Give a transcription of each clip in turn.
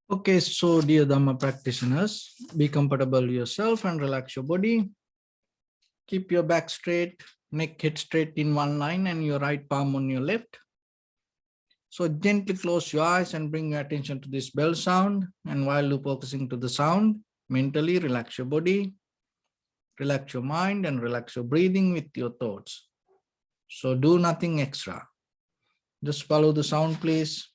Okay, so dear Dharma practitioners, be comfortable yourself and relax your body. Keep your back straight, neck head straight in one line and your right palm on your left. So gently close your eyes and bring your attention to this bell sound. And while you're focusing to the sound, mentally relax your body, relax your mind and relax your breathing with your thoughts. So do nothing extra. Just follow the sound, please.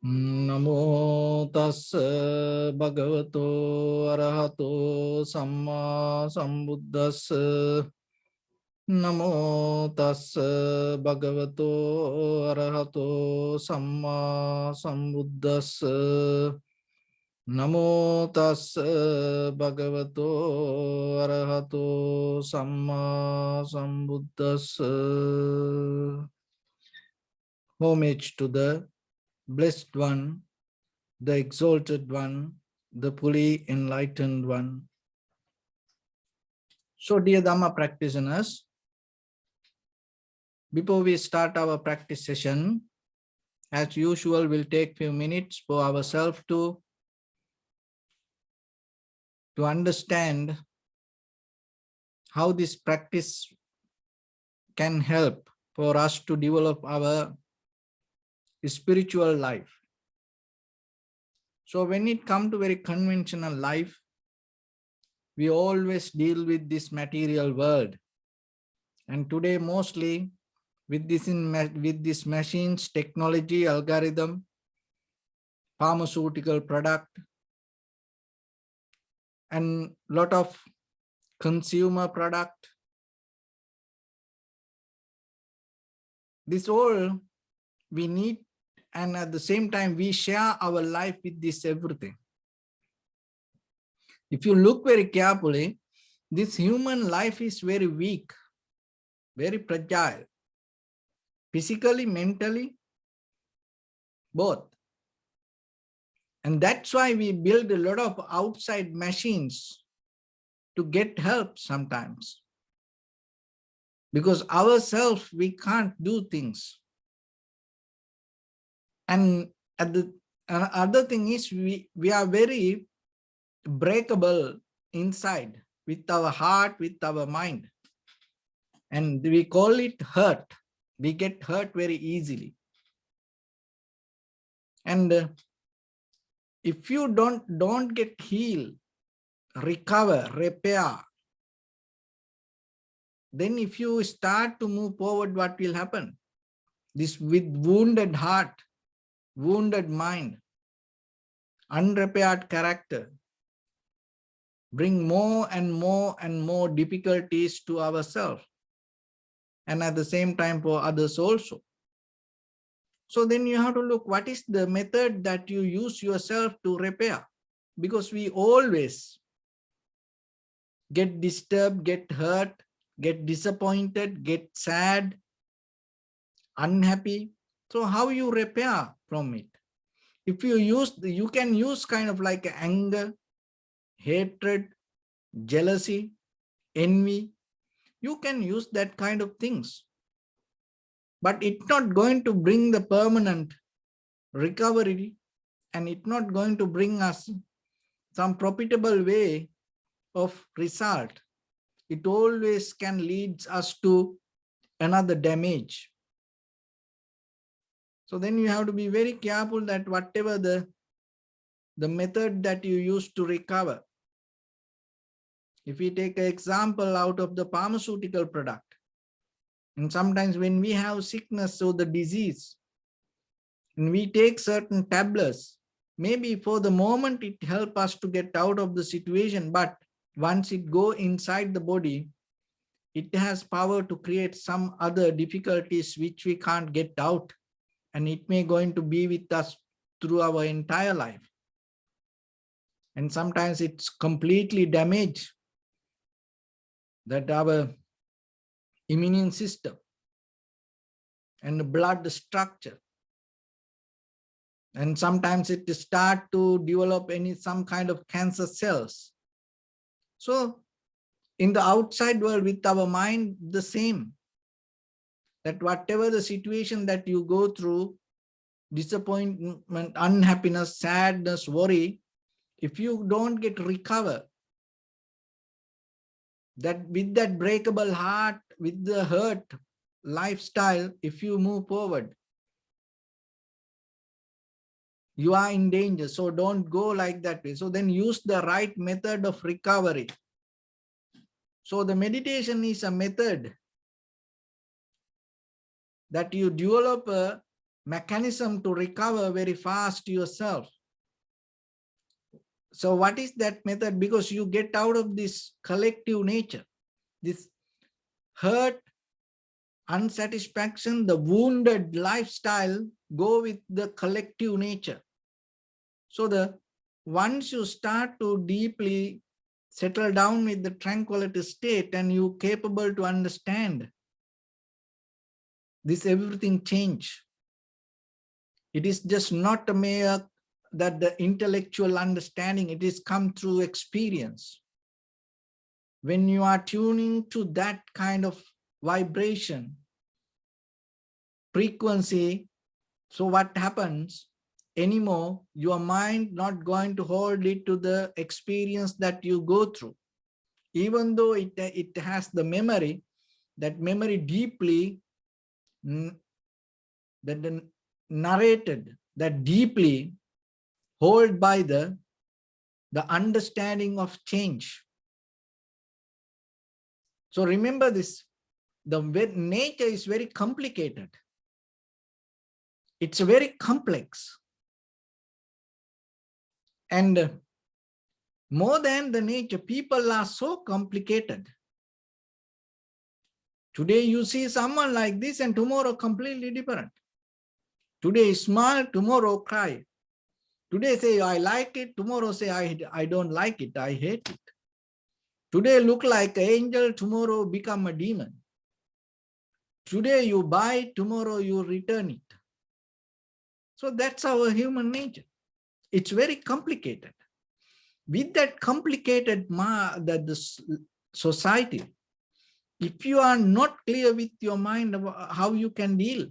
Namo tassa bhagavato arahato samma sambuddhassa. Namo tassa bhagavato arahato samma sambuddhassa. Namo tassa bhagavato arahato samma sambuddhassa. Homage to the Blessed One, the Exalted One, the fully enlightened One. So, dear Dhamma practitioners, before we start our practice session, as usual, we'll take few minutes for ourselves to understand how this practice can help for us to develop our spiritual life. So when it comes to very conventional life, we always deal with this material world. And today mostly with this machines, technology, algorithm, pharmaceutical product, and lot of consumer product. This all we need, and at the same time we share our life with this everything. If you look very carefully, this human life is very weak, very fragile, physically, mentally, both. And that's why we build a lot of outside machines to get help sometimes. Because ourselves, we can't do things. And other thing is we are very breakable inside with our heart, with our mind. And we call it hurt. We get hurt very easily. And if you don't get healed, recover, repair, then if you start to move forward, what will happen? This with wounded heart, wounded mind, unrepaired character, bring more and more and more difficulties to ourselves, and at the same time for others also. So then you have to look what is the method that you use yourself to repair, because we always get disturbed, get hurt, get disappointed, get sad, unhappy. So how you repair from it? If you use, you can use kind of like anger, hatred, jealousy, envy. You can use that kind of things. But it's not going to bring the permanent recovery, and it's not going to bring us some profitable way of result. It always can lead us to another damage. So then you have to be very careful that whatever the method that you use to recover. If we take an example out of the pharmaceutical product, and sometimes when we have sickness or the disease, and we take certain tablets, maybe for the moment it helps us to get out of the situation, but once it go inside the body, it has power to create some other difficulties which we can't get out, and it may going to be with us through our entire life. And sometimes it's completely damaged that our immune system and the blood structure. And sometimes it start to develop some kind of cancer cells. So in the outside world with our mind, the same, that whatever the situation that you go through, disappointment, unhappiness, sadness, worry, if you don't get recover, that with that breakable heart, with the hurt lifestyle, if you move forward, you are in danger. So don't go like that way. So then use the right method of recovery. So the meditation is a method that you develop a mechanism to recover very fast yourself. So what is that method? Because you get out of this collective nature, this hurt, unsatisfaction, the wounded lifestyle go with the collective nature. So once you start to deeply settle down with the tranquility state and you capable to understand this, everything change. It is just not a mere that the intellectual understanding, it is come through experience. When you are tuning to that kind of vibration, frequency, so what happens anymore, your mind not going to hold it to the experience that you go through. Even though it has the memory, that memory deeply that narrated, that deeply hold by the understanding of change. So remember this, the nature is very complicated. It's very complex. And more than the nature, people are so complicated. Today you see someone like this and tomorrow completely different. Today smile, tomorrow cry. Today say I like it, tomorrow say I don't like it, I hate it. Today look like an angel, tomorrow become a demon. Today you buy, tomorrow you return it. So that's our human nature. It's very complicated. With that complicated the society, if you are not clear with your mind about how you can deal,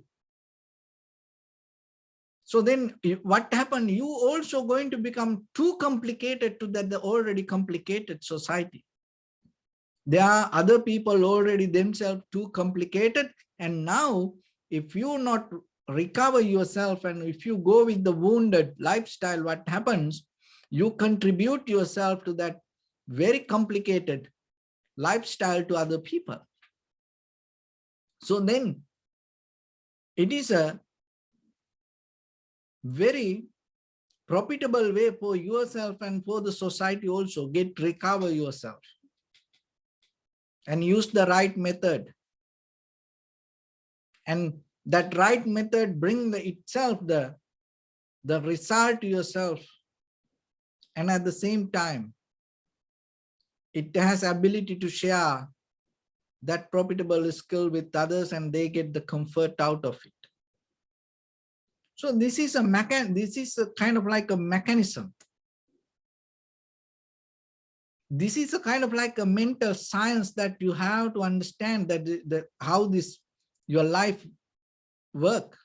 so then what happened? You also going to become too complicated to the already complicated society. There are other people already themselves too complicated. And now if you not recover yourself and if you go with the wounded lifestyle, what happens? You contribute yourself to that very complicated lifestyle to other people. So then it is a very profitable way for yourself and for the society also. Recover yourself and use the right method. And that right method bring itself the result to yourself. And at the same time, it has ability to share that profitable skill with others and they get the comfort out of it. So this is a kind of like a mechanism. This is a kind of like a mental science that you have to understand that how your life work.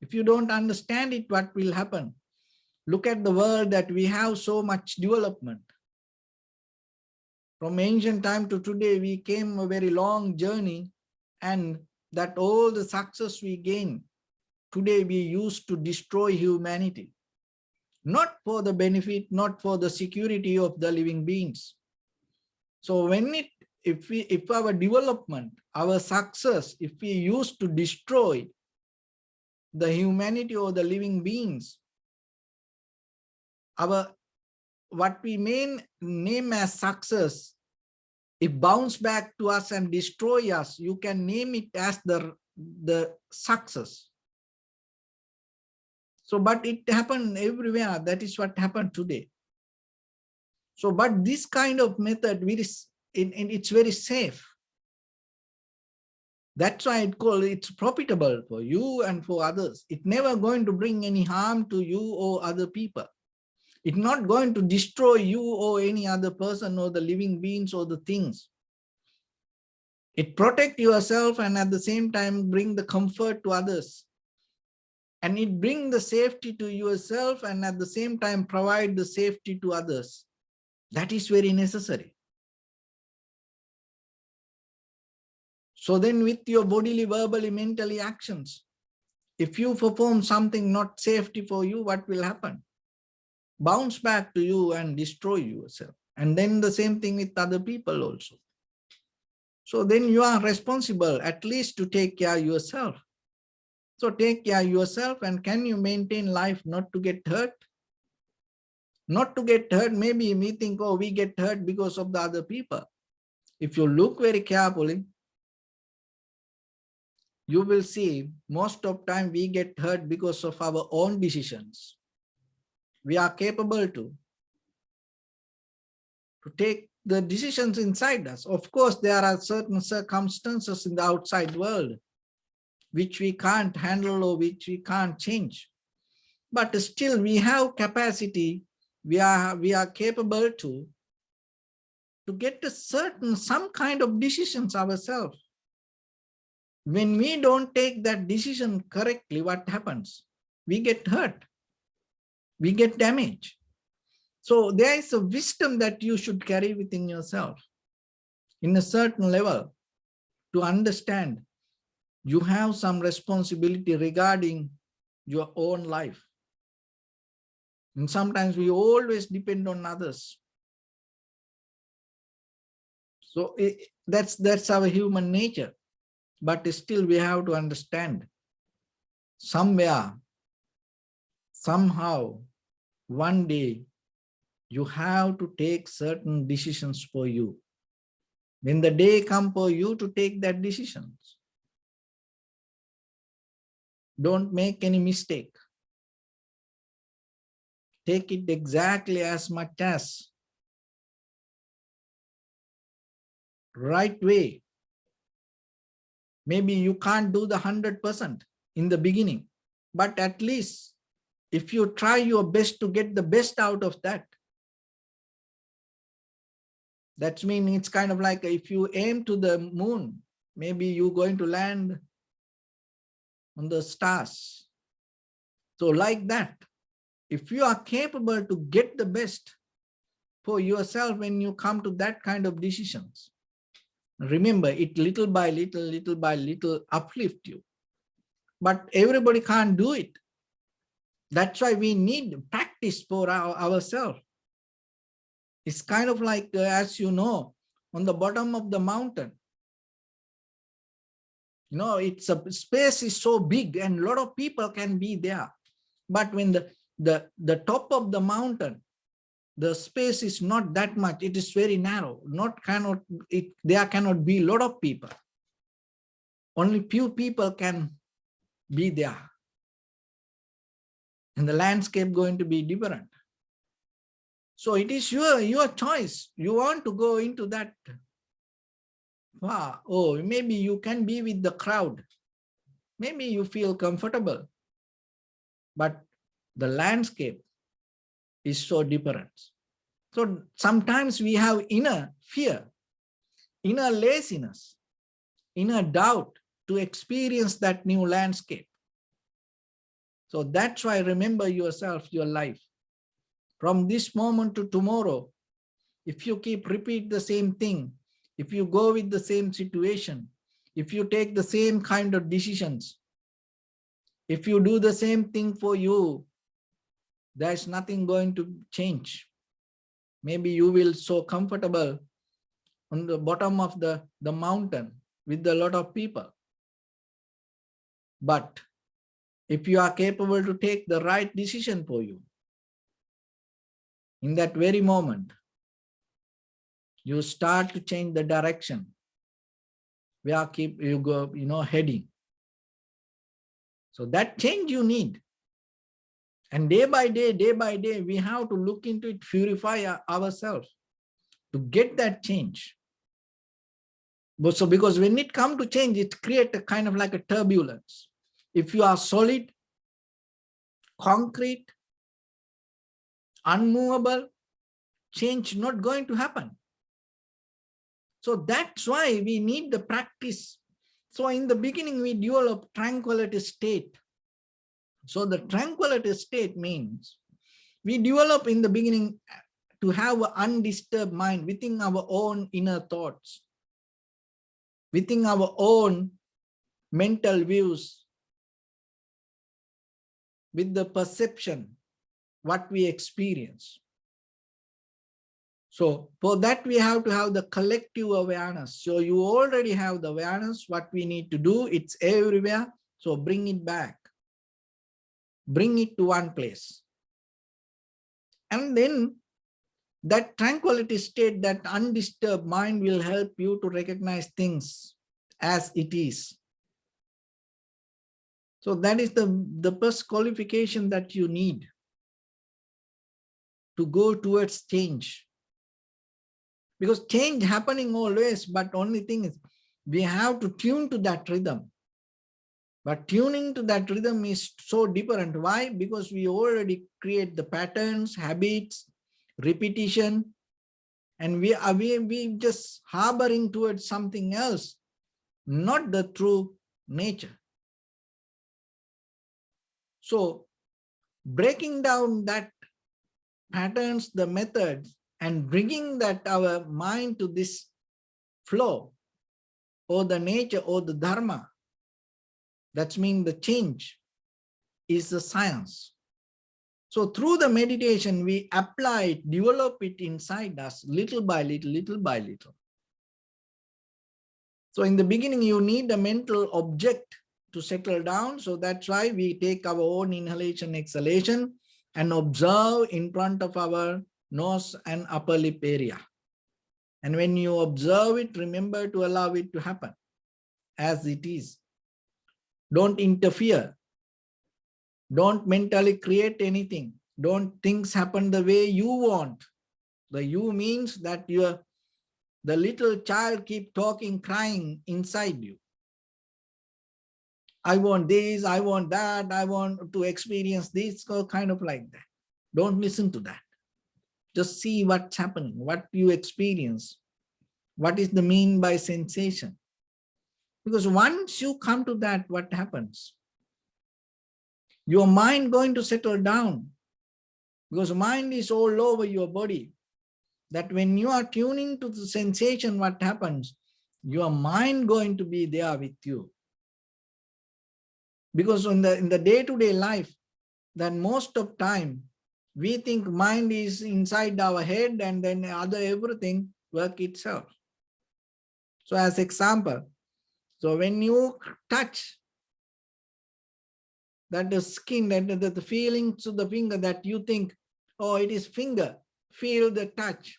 If you don't understand it, what will happen? Look at the world that we have so much development. From ancient time to today, we came a very long journey, and that all the success we gain today we use to destroy humanity. Not for the benefit, not for the security of the living beings. So if our development, our success, if we use to destroy the humanity or the living beings, what we name as success, if bounce back to us and destroy us, you can name it as the success. So, but it happened everywhere. That is what happened today. So, but this kind of method, it's very safe. That's why it's profitable for you and for others. It's never going to bring any harm to you or other people. It's not going to destroy you or any other person or the living beings or the things. It protects yourself and at the same time bring the comfort to others. And it brings the safety to yourself and at the same time provide the safety to others. That is very necessary. So then with your bodily, verbally, mentally actions, if you perform something not safety for you, what will happen? Bounce back to you and destroy yourself. And then the same thing with other people also. So then you are responsible at least to take care of yourself. So take care of yourself, and can you maintain life not to get hurt? Not to get hurt, maybe we think, oh, we get hurt because of the other people. If you look very carefully, you will see most of the time we get hurt because of our own decisions. We are capable to take the decisions inside us. Of course, there are certain circumstances in the outside world which we can't handle or which we can't change. But still we have capacity, we are capable to get some kind of decisions ourselves. When we don't take that decision correctly, what happens? We get hurt, we get damaged. So there is a wisdom that you should carry within yourself in a certain level to understand you have some responsibility regarding your own life. And sometimes we always depend on others. So that's our human nature. But still we have to understand somewhere, somehow, one day, you have to take certain decisions for you. When the day comes for you to take that decisions, don't make any mistake. Take it exactly as much as right way. Maybe you can't do the 100% in the beginning, but at least if you try your best to get the best out of that, that means it's kind of like if you aim to the moon, maybe you're going to land on the stars. So like that, if you are capable to get the best for yourself when you come to that kind of decisions, remember it little by little uplift you. But everybody can't do it. That's why we need practice for ourselves. It's kind of like, as you know, on the bottom of the mountain, you know, it's a space is so big and a lot of people can be there. But when the top of the mountain, the space is not that much, it is very narrow. There cannot be a lot of people. Only few people can be there. And the landscape going to be different. So it is your choice. You want to go into that. Wow. Oh, maybe you can be with the crowd. Maybe you feel comfortable. But the landscape is so different. So sometimes we have inner fear, inner laziness, inner doubt to experience that new landscape. So that's why remember yourself, your life. From this moment to tomorrow, if you keep repeat the same thing, if you go with the same situation, if you take the same kind of decisions, if you do the same thing for you, there's nothing going to change. Maybe you will so comfortable on the bottom of the mountain with a lot of people. But if you are capable to take the right decision for you, In that very moment, you start to change the direction where you go, heading. So that change you need. And day by day, we have to look into it, purify ourselves to get that change. So because when it comes to change, it creates a kind of like a turbulence. If you are solid, concrete, unmovable, change not going to happen. So that's why we need the practice. So in the beginning, we develop tranquility state. So the tranquility state means we develop in the beginning to have an undisturbed mind within our own inner thoughts, within our own mental views, with the perception, what we experience. So for that, we have to have the collective awareness. So you already have the awareness, what we need to do, it's everywhere. So bring it back, bring it to one place. And then that tranquility state, that undisturbed mind will help you to recognize things as it is. So that is the first qualification that you need to go towards change. Because change happening always, but only thing is we have to tune to that rhythm. But tuning to that rhythm is so different. Why? Because we already create the patterns, habits, repetition, and we just harboring towards something else, not the true nature. So breaking down that patterns, the methods, and bringing that our mind to this flow or the nature or the Dharma, that means the change is the science. So through the meditation, we apply it, develop it inside us little by little, little by little. So in the beginning, you need a mental object to settle down. So that's why we take our own inhalation, exhalation and observe in front of our nose and upper lip area. And when you observe it, remember to allow it to happen as it is. Don't interfere. Don't mentally create anything. Don't things happen the way you want. The you means that the little child keep talking, crying inside you. I want this, I want that, I want to experience this, kind of like that. Don't listen to that. Just see what's happening, what you experience. What is the mean by sensation? Because once you come to that, what happens? Your mind going to settle down. Because mind is all over your body. That when you are tuning to the sensation, what happens? Your mind going to be there with you. Because in the day-to-day life, then most of time, we think mind is inside our head and then other everything work itself. So as example, so when you touch that the skin, that the feeling to the finger that you think, oh, it is finger, feel the touch.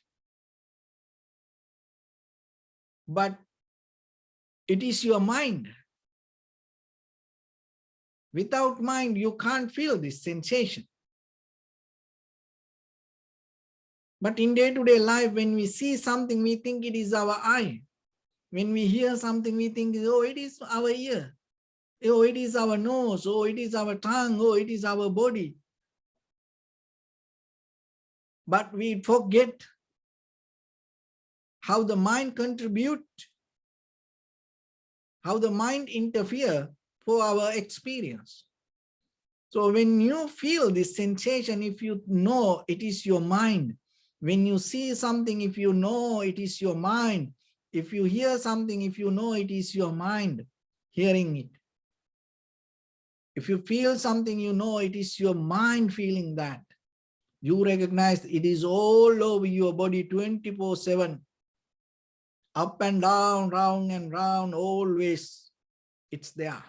But it is your mind. Without mind, you can't feel this sensation. But in day-to-day life, when we see something, we think it is our eye. When we hear something, we think, oh, it is our ear. Oh, it is our nose. Oh, it is our tongue. Oh, it is our body. But we forget how the mind contribute, how the mind interfere for our experience. So when you feel this sensation, if you know it is your mind, when you see something, if you know it is your mind, if you hear something, if you know it is your mind hearing it. If you feel something, you know it is your mind feeling that. You recognize it is all over your body 24/7. Up and down, round and round, always it's there.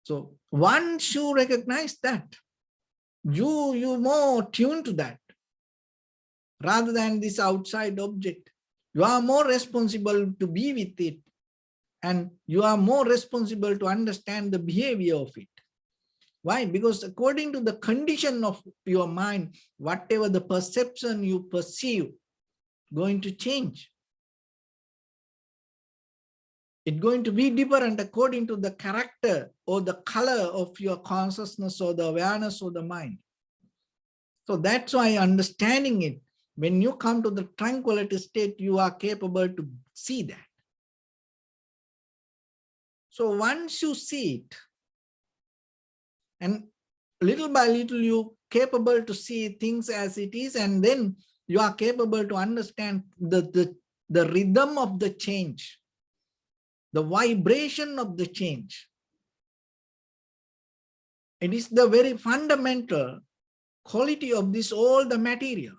So once you recognize that, You more tuned to that rather than this outside object. You are more responsible to be with it, and you are more responsible to understand the behavior of it. Why? Because according to the condition of your mind, whatever the perception you perceive, going to change. It's going to be different according to the character or the color of your consciousness or the awareness of the mind. So that's why understanding it, when you come to the tranquility state, you are capable to see that. So once you see it, and little by little you capable to see things as it is, and then you are capable to understand the rhythm of the change, the vibration of the change. It is the very fundamental quality of this all the material.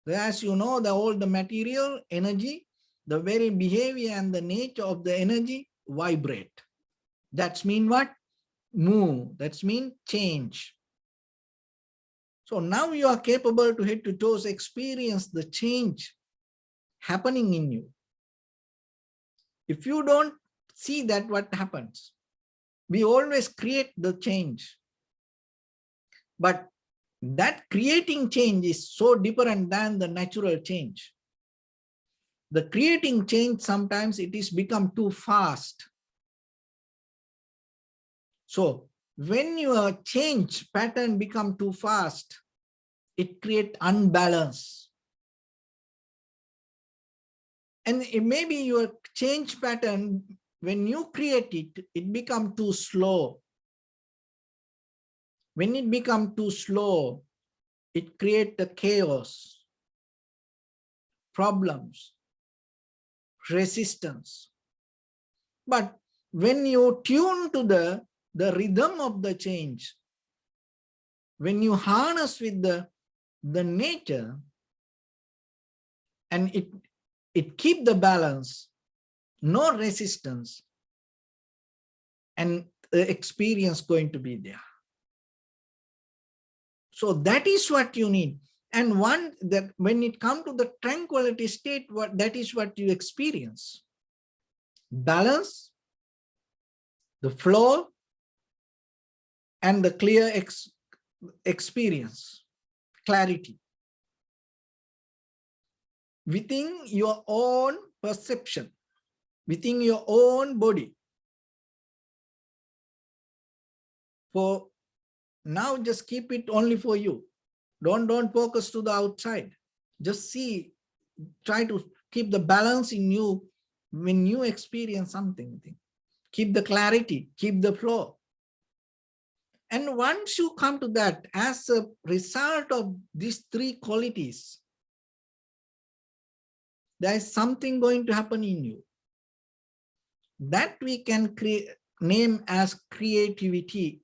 As you know, all the material energy, the very behavior and the nature of the energy vibrate. That's mean what? Move. That's mean change. So now you are capable to head to toes experience the change happening in you. If you don't see that, what happens? We always create the change. But that creating change is so different than the natural change. The creating change, sometimes it is become too fast. So when your change pattern become too fast, it creates unbalance. And it may be your change pattern, when you create it, it become too slow. When it become too slow, it creates the chaos, problems, resistance. But when you tune to the rhythm of the change, when you harness with the nature, and it keep the balance, no resistance, and the experience going to be there. So that is what you need. And one that when it comes to the tranquility state, that is what you experience. Balance, the flow, and the clear experience, clarity. Within your own perception, within your own body. For now, just keep it only for you. Don't focus to the outside. Just see, try to keep the balance in you when you experience something. Keep the clarity, keep the flow. And once you come to that, as a result of these three qualities, there is something going to happen in you that we can name as creativity.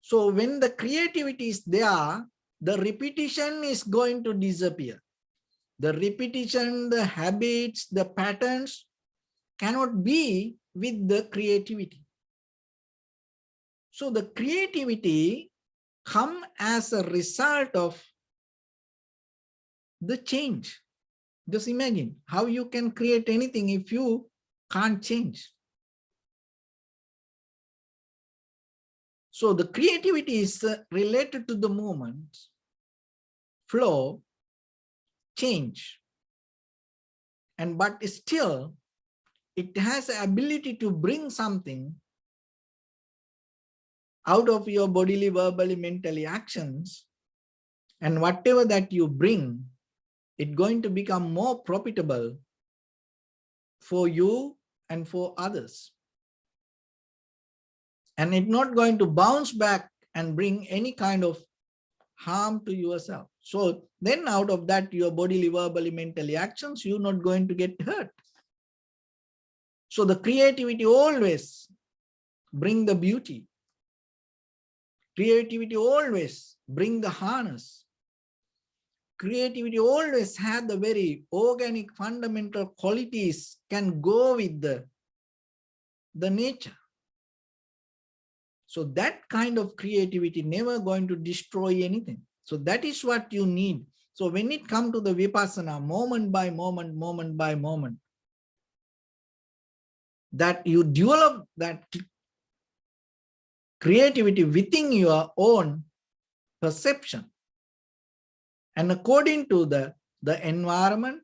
So when the creativity is there, the repetition is going to disappear. The repetition, the habits, the patterns cannot be with the creativity. So the creativity comes as a result of the change. Just imagine how you can create anything if you can't change. So the creativity is related to the movement, flow, change. And but still, it has the ability to bring something out of your bodily, verbally, mentally actions. And whatever that you bring, it's going to become more profitable for you and for others. And it's not going to bounce back and bring any kind of harm to yourself. So then out of that, your bodily, verbally, mentally actions, you're not going to get hurt. So the creativity always bring the beauty. Creativity always bring the harness. Creativity always have the very organic fundamental qualities, can go with the nature. So that kind of creativity never going to destroy anything. So that is what you need. So when it comes to the vipassana, moment by moment, moment by moment, that you develop that creativity within your own perception. And according to the environment,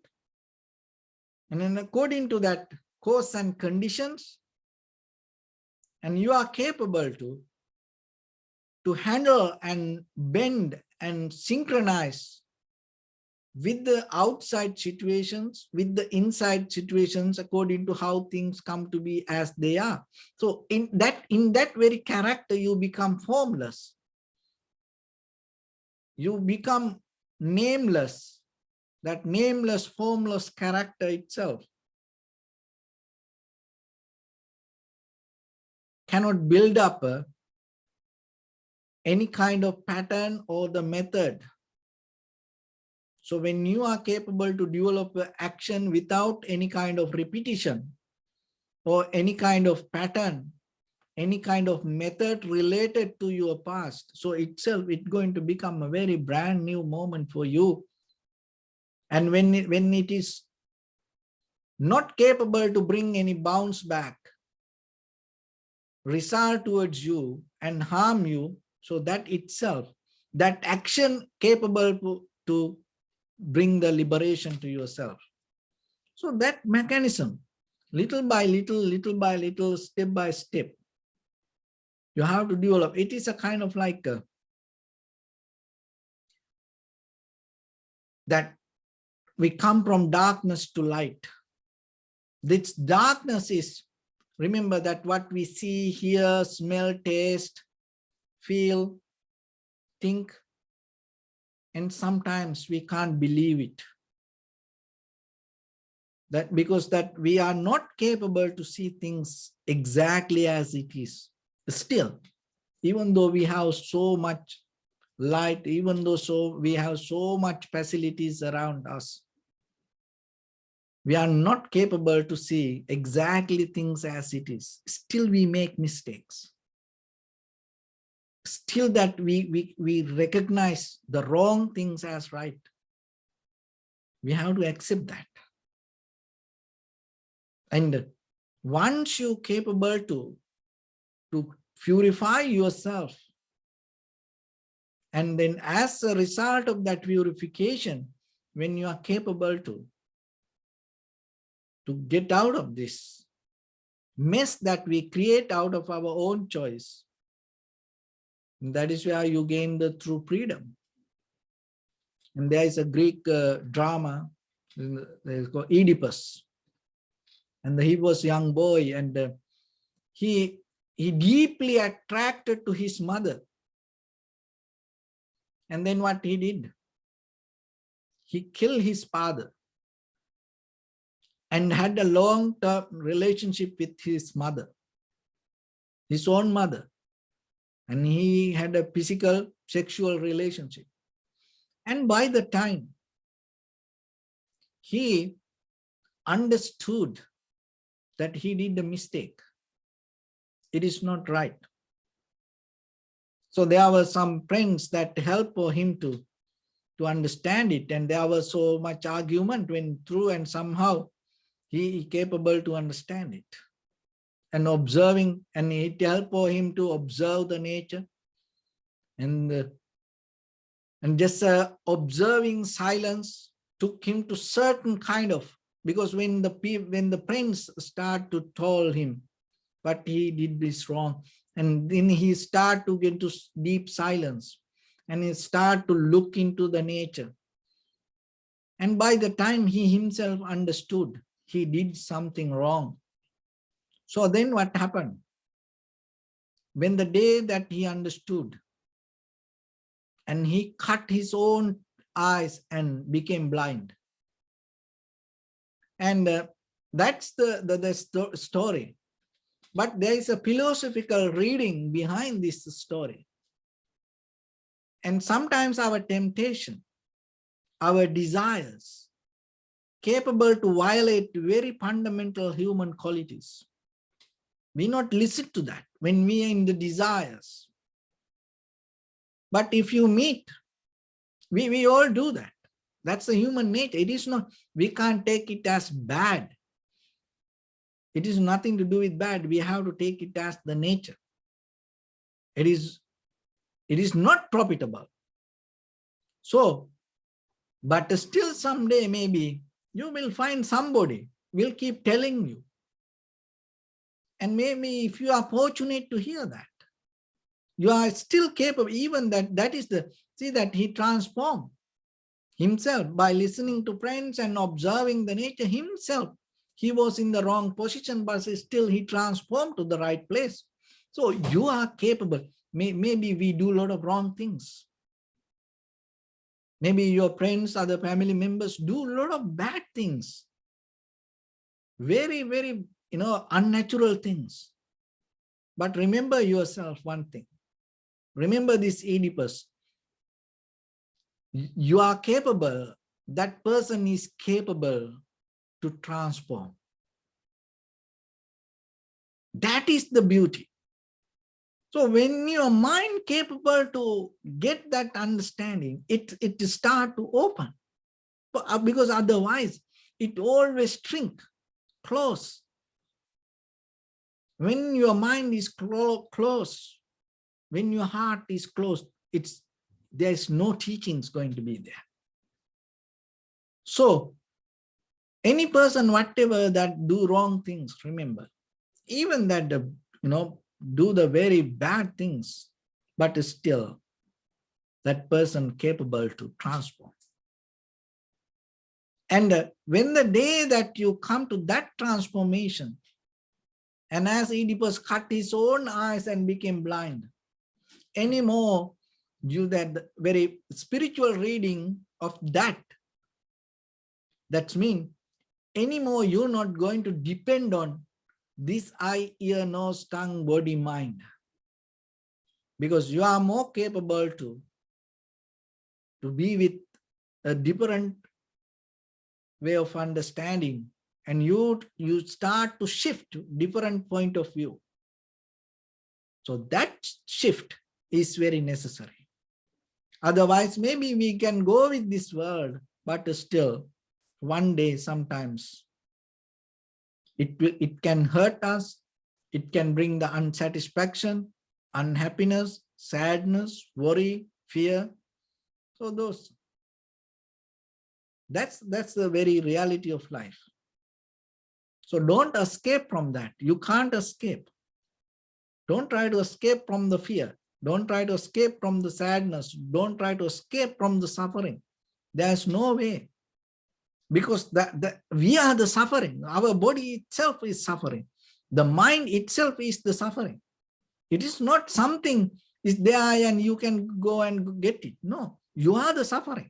and then according to that cause and conditions, and you are capable to handle and bend and synchronize with the outside situations, with the inside situations, according to how things come to be as they are. So in that very character, you become formless. You become nameless. That nameless, formless character itself cannot build up any kind of pattern or the method. So when you are capable to develop action without any kind of repetition or any kind of pattern, any kind of method related to your past, so itself it's going to become a very brand new moment for you. And when it is not capable to bring any bounce back result towards you and harm you, so that itself, that action capable to bring the liberation to yourself. So that mechanism, little by little, step by step, you have to develop. It is a kind of like that we come from darkness to light. This darkness is, remember that what we see, hear, smell, taste, feel, think, and sometimes we can't believe it. That because that we are not capable to see things exactly as it is. Still, even though we have so much light, even though we have so much facilities around us, we are not capable to see exactly things as it is. Still we make mistakes. Still that we recognize the wrong things as right. We have to accept that. And once you're capable to purify yourself, and then as a result of that purification, when you are capable to get out of this mess that we create out of our own choice, that is where you gain the true freedom. And there is a Greek drama, it's called Oedipus. And he was a young boy, and he deeply attracted to his mother. And then what he did? He killed his father and had a long-term relationship with his mother, his own mother. And he had a physical, sexual relationship. And by the time he understood that he did a mistake, it is not right. So there were some friends that helped for him to understand it. And there was so much argument went through, and somehow he is capable to understand it. And observing, and it helped for him to observe the nature. And just observing silence took him to certain kind of, because when the prince start to tell him what he did is wrong, and then he start to get into deep silence, and he start to look into the nature. And by the time he himself understood, he did something wrong. So then what happened? When the day that he understood, and he cut his own eyes and became blind. And that's the story. But there is a philosophical reading behind this story. And sometimes our temptation, our desires, capable to violate very fundamental human qualities. We not listen to that when we are in the desires. But if you meet, we all do that. That's the human nature. It is not, we can't take it as bad. It is nothing to do with bad. We have to take it as the nature. It is not profitable. So, but still someday maybe you will find somebody will keep telling you. And maybe if you are fortunate to hear that, you are still capable, even that is the, see that he transformed himself by listening to friends and observing the nature himself. He was in the wrong position, but still he transformed to the right place. So you are capable. Maybe we do a lot of wrong things. Maybe your friends, other family members do a lot of bad things. Very, very, unnatural things. But remember yourself one thing. Remember this Oedipus. You are capable. That person is capable to transform. That is the beauty. So when your mind capable to get that understanding, it start to open. Because otherwise, it always shrink, close. When your mind is closed, when your heart is closed, there's no teachings going to be there. So any person, whatever that do wrong things, remember, even that do the very bad things, but still that person capable to transform. And when the day that you come to that transformation, and as Oedipus cut his own eyes and became blind, anymore you that very spiritual reading of that means anymore you're not going to depend on this eye, ear, nose, tongue, body, mind, because you are more capable to be with a different way of understanding, and you start to shift different point of view. So that shift is very necessary. Otherwise, maybe we can go with this world, but still one day sometimes it can hurt us. It can bring the unsatisfaction, unhappiness, sadness, worry, fear. So that's the very reality of life. So don't escape from that. You can't escape. Don't try to escape from the fear. Don't try to escape from the sadness. Don't try to escape from the suffering. There's no way. Because we are the suffering. Our body itself is suffering. The mind itself is the suffering. It is not something is there and you can go and get it. No, you are the suffering.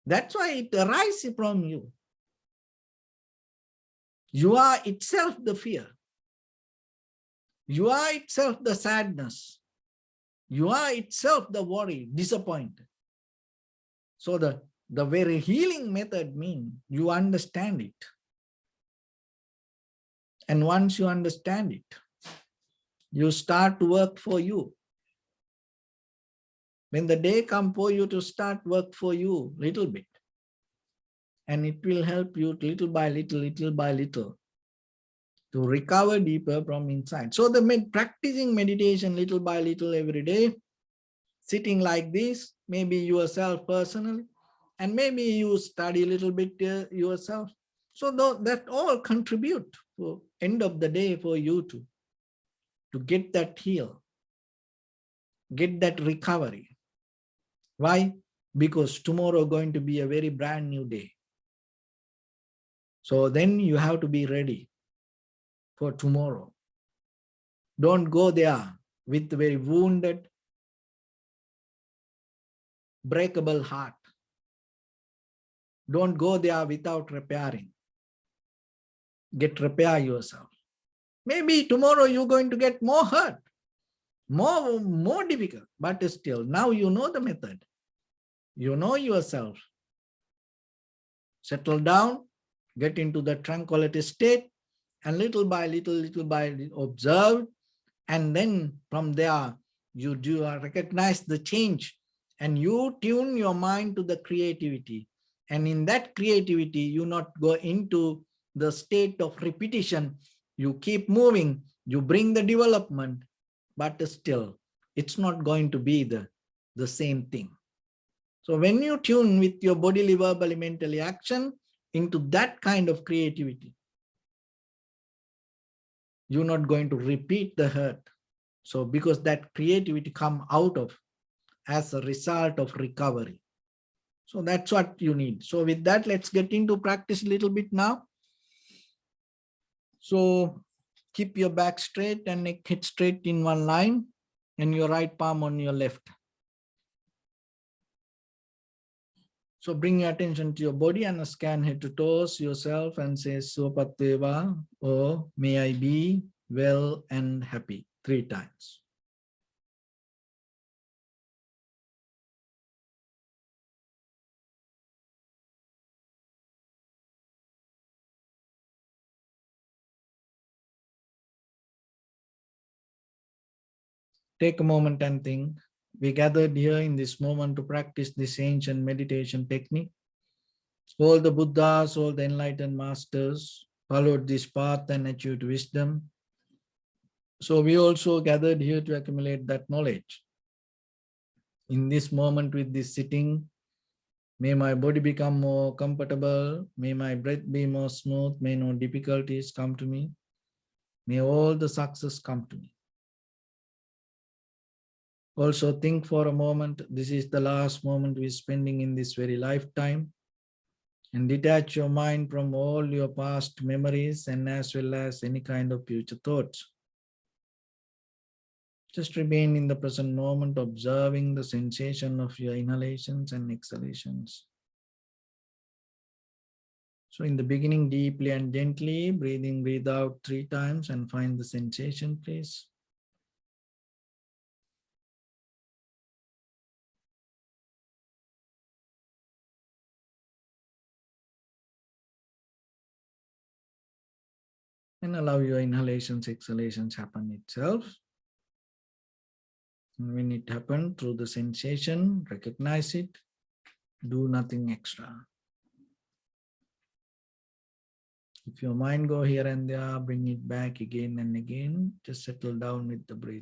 That's why it arises from you. You are itself the fear. You are itself the sadness. You are itself the worry, disappointed. So the very healing method means you understand it. And once you understand it, you start to work for you. When the day comes for you to start work for you little bit, and it will help you little by little to recover deeper from inside. So practicing meditation little by little every day, sitting like this, maybe yourself personally, and maybe you study a little bit yourself. So that all contribute for end of the day for you to get that heal, get that recovery. Why? Because tomorrow going to be a very brand new day. So then you have to be ready for tomorrow. Don't go there with very wounded, breakable heart. Don't go there without repairing. Repair yourself. Maybe tomorrow you're going to get more hurt, more difficult, but still now you know the method. You know yourself. Settle down, get into the tranquility state, and little by little by observe, and then from there you do recognize the change, and you tune your mind to the creativity, and in that creativity you not go into the state of repetition. You keep moving, you bring the development, but still it's not going to be the same thing. So when you tune with your bodily, verbally, mentally action into that kind of creativity, you're not going to repeat the hurt. So because that creativity come out of as a result of recovery. So that's what you need. So with that, let's get into practice a little bit now. So keep your back straight and neck hit straight in one line, and your right palm on your left. So bring your attention to your body and scan head to toes yourself and say Sopateva, or may I be well and happy 3 times. Take a moment and think. We gathered here in this moment to practice this ancient meditation technique. All the Buddhas, all the enlightened masters followed this path and achieved wisdom. So we also gathered here to accumulate that knowledge. In this moment with this sitting, may my body become more comfortable. May my breath be more smooth. May no difficulties come to me. May all the success come to me. Also think for a moment, this is the last moment we're spending in this very lifetime, and detach your mind from all your past memories and as well as any kind of future thoughts. Just remain in the present moment, observing the sensation of your inhalations and exhalations. So in the beginning, deeply and gently, breathe out 3 times and find the sensation, please. And allow your inhalations, exhalations happen itself. And when it happens through the sensation, recognize it, do nothing extra. If your mind go here and there, bring it back again and again, just settle down with the breath.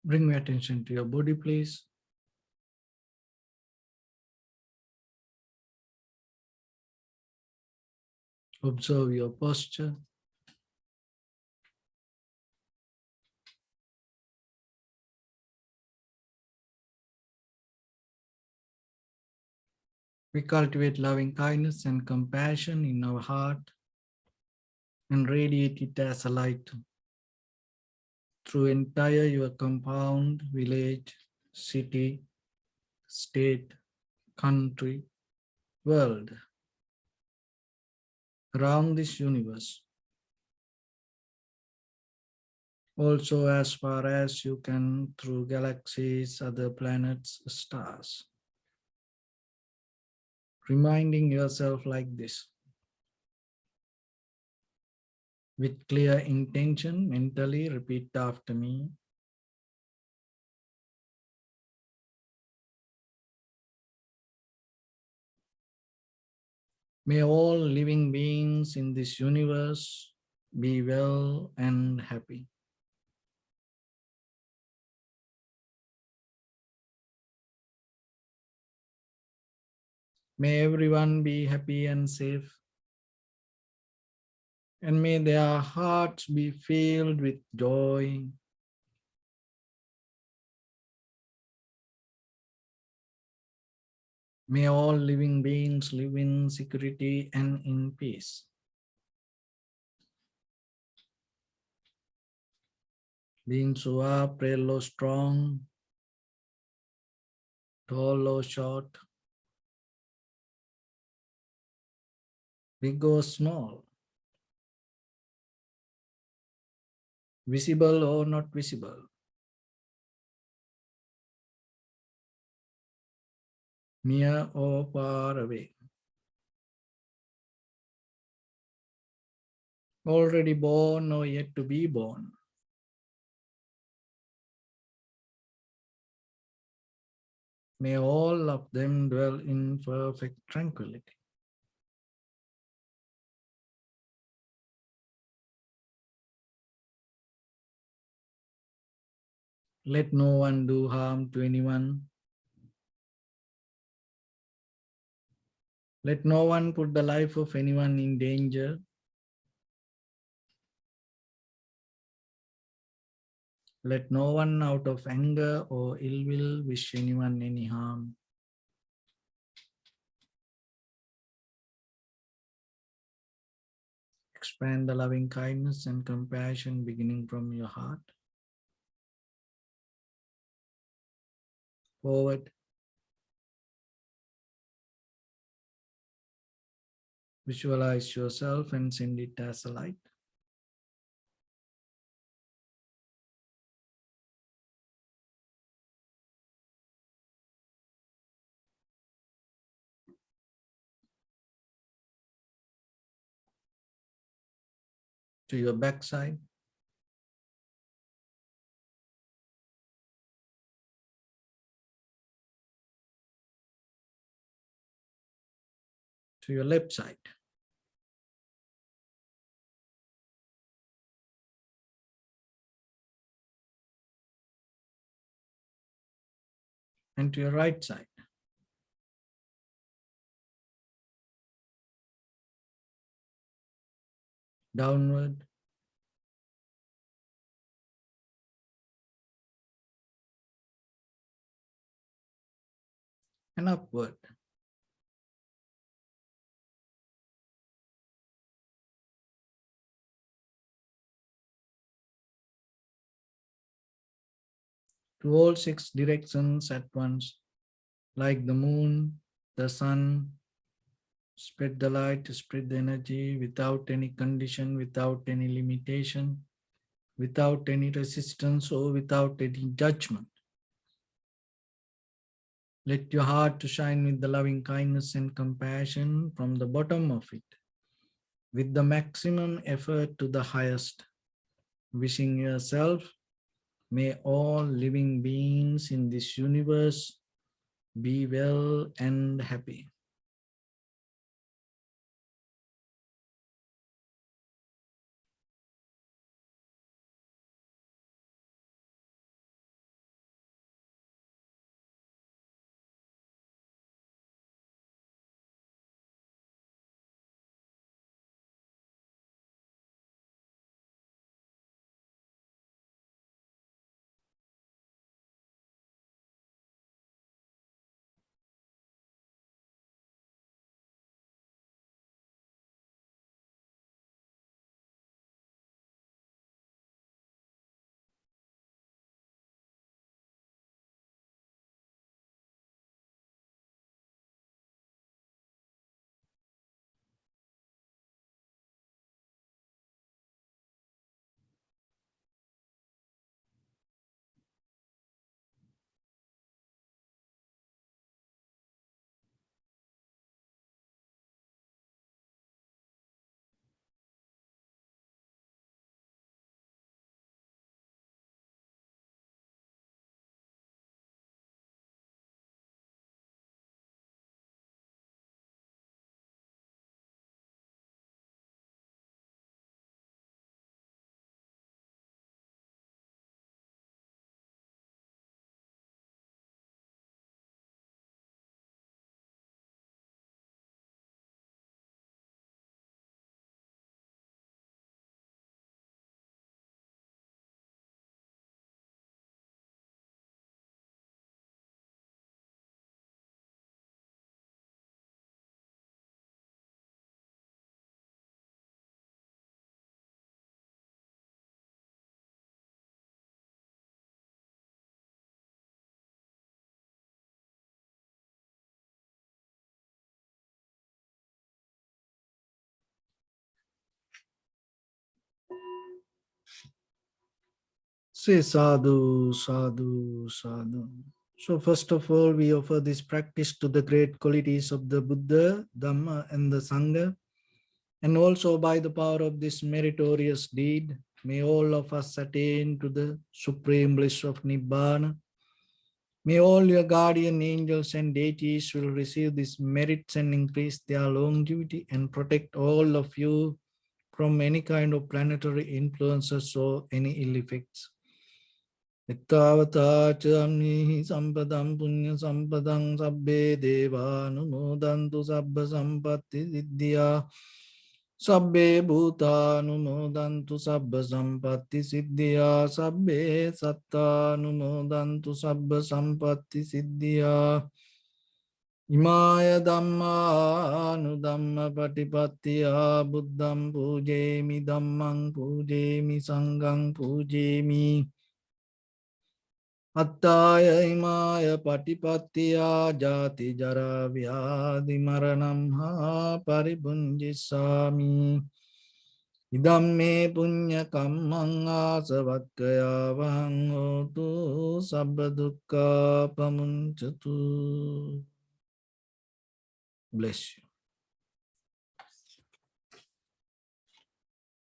Bring your attention to your body, please. Observe your posture. We cultivate loving kindness and compassion in our heart and radiate it as a light through entire your compound, village, city, state, country, world, around this universe. Also as far as you can through galaxies, other planets, stars. Reminding yourself like this. With clear intention, mentally repeat after me. May all living beings in this universe be well and happy. May everyone be happy and safe. And may their hearts be filled with joy. May all living beings live in security and in peace. Beings who are frail or strong, tall or short, big or small, visible or not visible, near or far away, already born or yet to be born. May all of them dwell in perfect tranquility. Let no one do harm to anyone. Let no one put the life of anyone in danger. Let no one out of anger or ill will wish anyone any harm. Expand the loving kindness and compassion beginning from your heart. Forward. Visualize yourself and send it as a light. To your backside. To your left side. And to your right side. Downward. And upward. To all six directions at once, like the moon, the sun. Spread the light, spread the energy without any condition, without any limitation, without any resistance or without any judgment. Let your heart to shine with the loving kindness and compassion from the bottom of it, with the maximum effort to the highest. Wishing yourself, may all living beings in this universe be well and happy. Say sadhu, sadhu, sadhu. So first of all, we offer this practice to the great qualities of the Buddha, Dhamma, and the Sangha. And also by the power of this meritorious deed, may all of us attain to the supreme bliss of Nibbana. May all your guardian angels and deities will receive these merits and increase their longevity and protect all of you from any kind of planetary influences or any ill effects. Ittavata chamni sampadam punya sampadam sabbe deva numodantu sabba sampatti siddhya sabbe bhuta numodantu sabba sampatti siddhya sabbe satta numodantu sabba sampatti siddhya Imaya dhamma anudhamma patipattiya buddham pujemi dhammang pujemi sanghang pujemi Attaya imaya patipattiya jati jara vyadhi maranam ha paribunjisami idam me punya kammang asavakkaya vahang hotu sabba dukkha pamunchatu. Bless you.